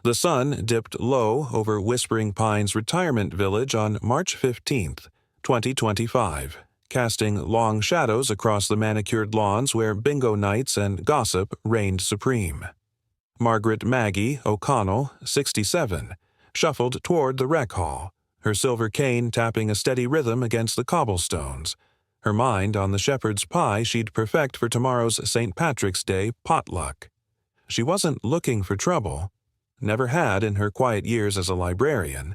The sun dipped low over Whispering Pines Retirement Village on March 15th, 2025, casting long shadows across the manicured lawns where bingo nights and gossip reigned supreme. Margaret Maggie O'Connell, 67, shuffled toward the rec hall, her silver cane tapping a steady rhythm against the cobblestones, her mind on the shepherd's pie she'd perfect for tomorrow's St. Patrick's Day potluck. She wasn't looking for trouble, never had in her quiet years as a librarian,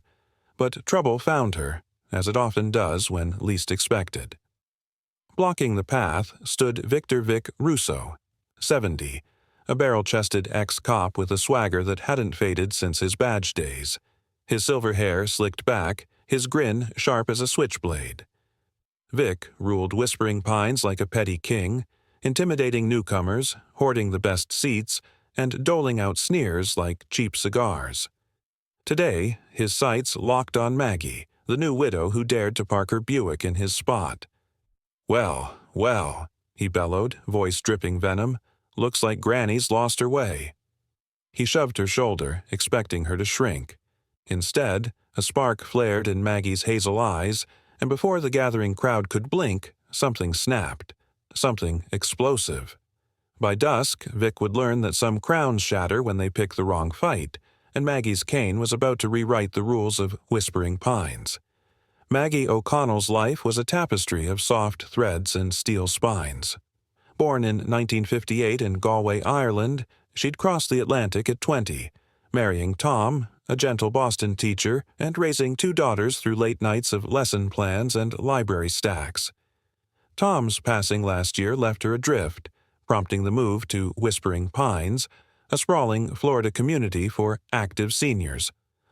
but trouble found her, as it often does when least expected. Blocking the path stood Victor Vic Russo, 70, a barrel-chested ex-cop with a swagger that hadn't faded since his badge days, his silver hair slicked back, his grin sharp as a switchblade. Vic ruled Whispering Pines like a petty king, intimidating newcomers, hoarding the best seats, and doling out sneers like cheap cigars. Today, his sights locked on Maggie, the new widow who dared to park her Buick in his spot. "Well, well," he bellowed, voice dripping venom, "looks like Granny's lost her way." He shoved her shoulder, expecting her to shrink. Instead, a spark flared in Maggie's hazel eyes, and before the gathering crowd could blink, something snapped, something explosive. By dusk, Vic would learn that some crowns shatter when they pick the wrong fight, and Maggie's cane was about to rewrite the rules of Whispering Pines. Maggie O'Connell's life was a tapestry of soft threads and steel spines. Born in 1958 in Galway, Ireland, she'd crossed the Atlantic at 20, marrying Tom, a gentle Boston teacher, and raising 2 daughters through late nights of lesson plans and library stacks. Tom's passing last year left her adrift, prompting the move to Whispering Pines, a sprawling Florida community for active seniors,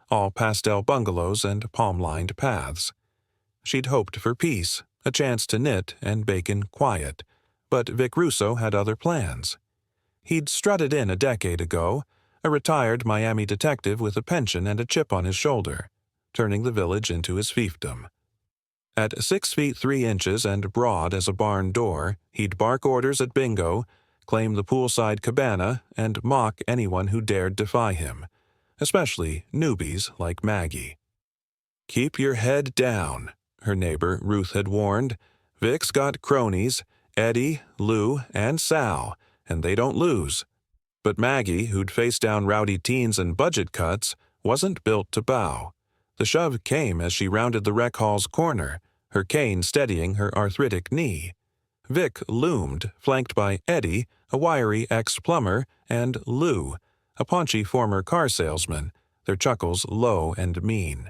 all pastel bungalows and palm-lined paths. She'd hoped for peace, a chance to knit and bake in quiet, but Vic Russo had other plans. He'd strutted in a decade ago, a retired Miami detective with a pension and a chip on his shoulder, turning the village into his fiefdom. At 6 feet 3 inches and broad as a barn door, he'd bark orders at bingo, claim the poolside cabana, and mock anyone who dared defy him, especially newbies like Maggie. "Keep your head down," her neighbor Ruth had warned. "Vic's got cronies, Eddie, Lou, and Sal, and they don't lose." But Maggie, who'd faced down rowdy teens and budget cuts, wasn't built to bow. The shove came as she rounded the rec hall's corner, her cane steadying her arthritic knee. Vic loomed, flanked by Eddie, a wiry ex-plumber, and Lou, a paunchy former car salesman, their chuckles low and mean.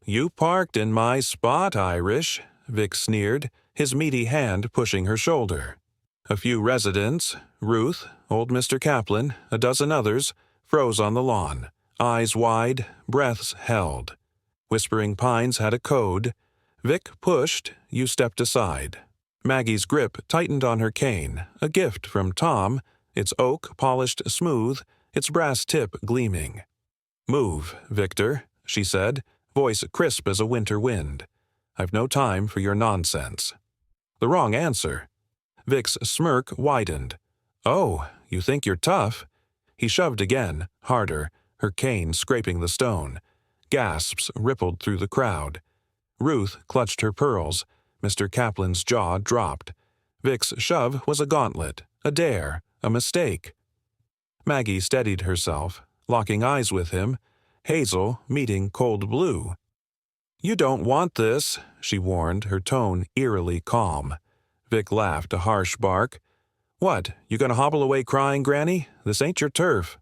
"You parked in my spot, Irish," Vic sneered, his meaty hand pushing her shoulder. A few residents, Ruth, old Mr. Kaplan, a dozen others, froze on the lawn, eyes wide, breaths held. Whispering Pines had a code. Vic pushed, you stepped aside. Maggie's grip tightened on her cane, a gift from Tom, its oak polished smooth, its brass tip gleaming. "Move, Victor," she said, voice crisp as a winter wind. "I've no time for your nonsense." The wrong answer. Vic's smirk widened. "Oh, you think you're tough?" He shoved again, harder, her cane scraping the stone. Gasps rippled through the crowd. Ruth clutched her pearls. Mr. Kaplan's jaw dropped. Vic's shove was a gauntlet, a dare, a mistake. Maggie steadied herself, locking eyes with him, hazel meeting cold blue. "You don't want this," she warned, her tone eerily calm. Vic laughed a harsh bark. "What, you gonna hobble away crying, Granny? This ain't your turf."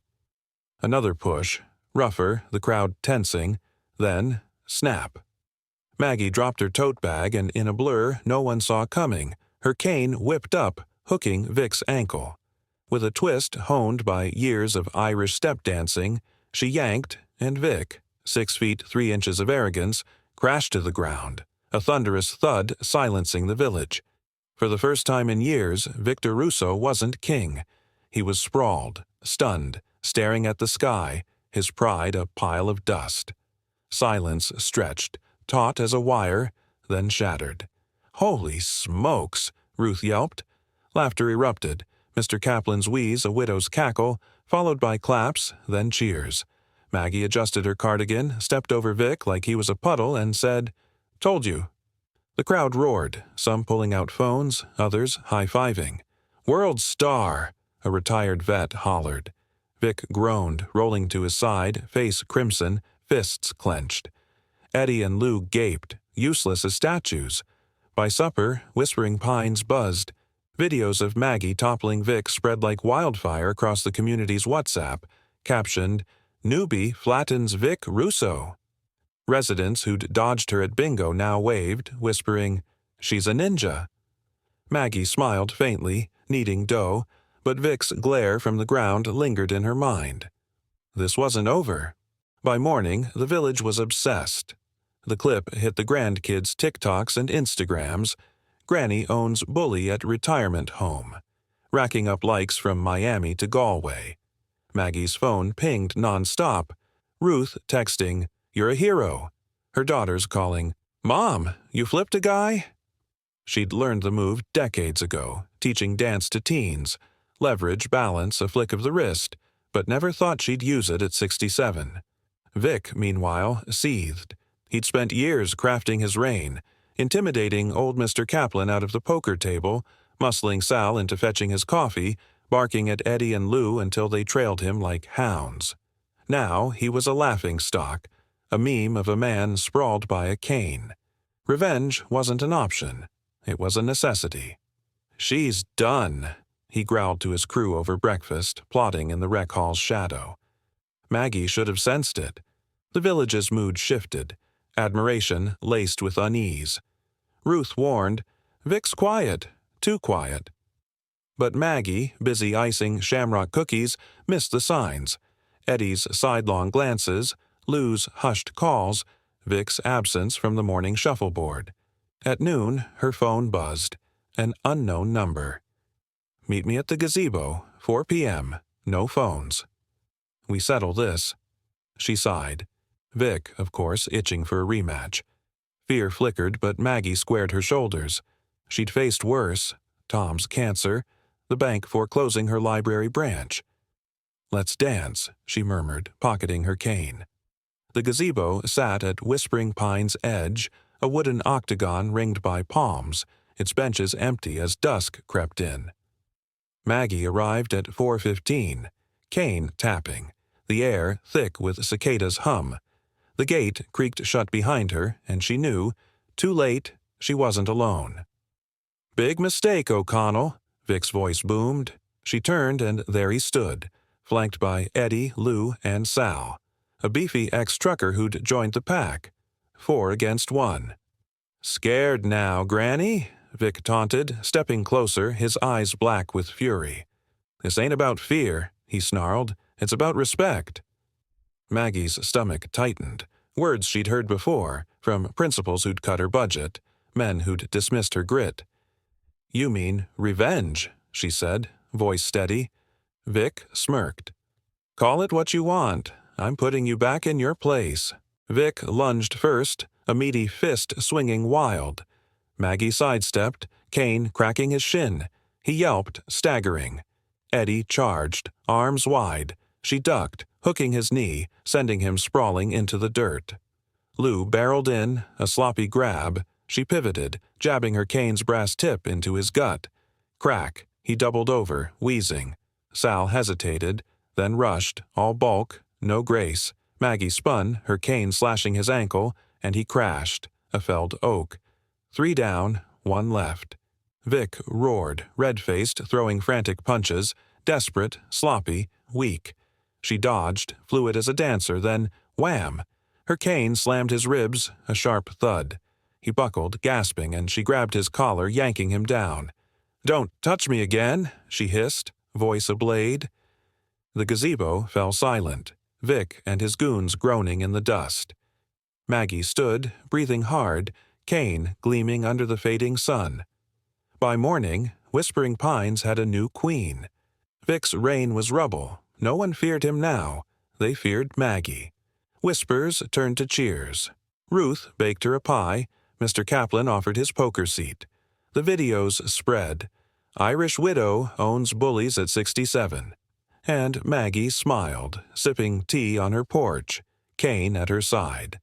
Another push, rougher, the crowd tensing, then snap. Maggie dropped her tote bag, and in a blur no one saw coming, her cane whipped up, hooking Vic's ankle. With a twist honed by years of Irish step dancing, she yanked, and Vic, 6 feet 3 inches of arrogance, crashed to the ground, a thunderous thud silencing the village. For the first time in years, Victor Russo wasn't king. He was sprawled, stunned, staring at the sky, his pride a pile of dust. Silence stretched, taut as a wire, then shattered. "Holy smokes!" Ruth yelped. Laughter erupted, Mr. Kaplan's wheeze a widow's cackle, followed by claps, then cheers. Maggie adjusted her cardigan, stepped over Vic like he was a puddle, and said, "Told you." The crowd roared, some pulling out phones, others high-fiving. "World star!" a retired vet hollered. Vic groaned, rolling to his side, face crimson, fists clenched. Eddie and Lou gaped, useless as statues. By supper, Whispering Pines buzzed. Videos of Maggie toppling Vic spread like wildfire across the community's WhatsApp, captioned, "Newbie flattens Vic Russo." Residents who'd dodged her at bingo now waved, whispering, "She's a ninja." Maggie smiled faintly, kneading dough, but Vic's glare from the ground lingered in her mind. This wasn't over. By morning, the village was obsessed. The clip hit the grandkids' TikToks and Instagrams. Granny owns bully at retirement home, racking up likes from Miami to Galway. Maggie's phone pinged nonstop. Ruth texting, "You're a hero." Her daughters calling, "Mom, you flipped a guy?" She'd learned the move decades ago, teaching dance to teens. Leverage, balance, a flick of the wrist, but never thought she'd use it at 67. Vic, meanwhile, seethed. He'd spent years crafting his reign, intimidating old Mr. Kaplan out of the poker table, muscling Sal into fetching his coffee, barking at Eddie and Lou until they trailed him like hounds. Now he was a laughingstock, a meme of a man sprawled by a cane. Revenge wasn't an option. It was a necessity. "She's done," he growled to his crew over breakfast, plotting in the rec hall's shadow. Maggie should have sensed it. The village's mood shifted, admiration laced with unease. Ruth warned, "Vic's quiet, too quiet." But Maggie, busy icing shamrock cookies, missed the signs. Eddie's sidelong glances, Lou's hushed calls, Vic's absence from the morning shuffleboard. At noon, her phone buzzed. An unknown number. "Meet me at the gazebo, 4 p.m., no phones." "We settle this." She sighed. Vic, of course, itching for a rematch. Fear flickered, but Maggie squared her shoulders. She'd faced worse. Tom's cancer, the bank foreclosing her library branch. "Let's dance," she murmured, pocketing her cane. The gazebo sat at Whispering Pine's edge, a wooden octagon ringed by palms, its benches empty as dusk crept in. Maggie arrived at 4:15, cane tapping, the air thick with cicadas' hum. The gate creaked shut behind her, and she knew, too late, she wasn't alone. "Big mistake, O'Connell," Vic's voice boomed. She turned, and there he stood, flanked by Eddie, Lou, and Sal, a beefy ex-trucker who'd joined the pack. 4 against 1. "Scared now, Granny?" Vic taunted, stepping closer, his eyes black with fury. "This ain't about fear," he snarled. "It's about respect." Maggie's stomach tightened. Words she'd heard before, from principals who'd cut her budget, men who'd dismissed her grit. "You mean revenge," she said, voice steady. Vic smirked. "Call it what you want. I'm putting you back in your place." Vic lunged first, a meaty fist swinging wild. Maggie sidestepped, cane cracking his shin. He yelped, staggering. Eddie charged, arms wide. She ducked, hooking his knee, sending him sprawling into the dirt. Lou barreled in, a sloppy grab. She pivoted, jabbing her cane's brass tip into his gut. Crack, he doubled over, wheezing. Sal hesitated, then rushed, all bulk, no grace. Maggie spun, her cane slashing his ankle, and he crashed, a felled oak. 3 down, 1 left. Vic roared, red-faced, throwing frantic punches, desperate, sloppy, weak. She dodged, fluid as a dancer, then wham! Her cane slammed his ribs, a sharp thud. He buckled, gasping, and she grabbed his collar, yanking him down. "Don't touch me again," she hissed, voice ablade. The gazebo fell silent, Vic and his goons groaning in the dust. Maggie stood, breathing hard, cane gleaming under the fading sun. By morning, Whispering Pines had a new queen. Vic's reign was rubble. No one feared him now. They feared Maggie. Whispers turned to cheers. Ruth baked her a pie. Mr. Kaplan offered his poker seat. The videos spread. Irish widow owns bullies at 67. And Maggie smiled, sipping tea on her porch, Kane at her side.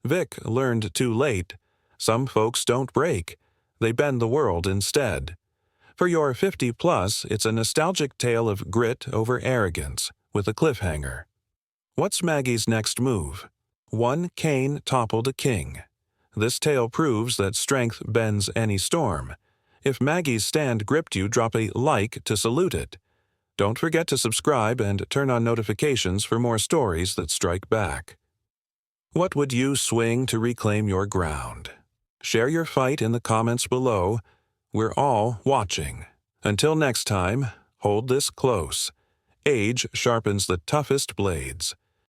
Vic learned too late. Some folks don't break. They bend the world instead. For your 50-plus, it's a nostalgic tale of grit over arrogance, with a cliffhanger. What's Maggie's next move? One Kane toppled a king. This tale proves that strength bends any storm. If Maggie's stand gripped you, drop a like to salute it. Don't forget to subscribe and turn on notifications for more stories that strike back. What would you swing to reclaim your ground? Share your fight in the comments below. We're all watching. Until next time, hold this close. Age sharpens the toughest blades.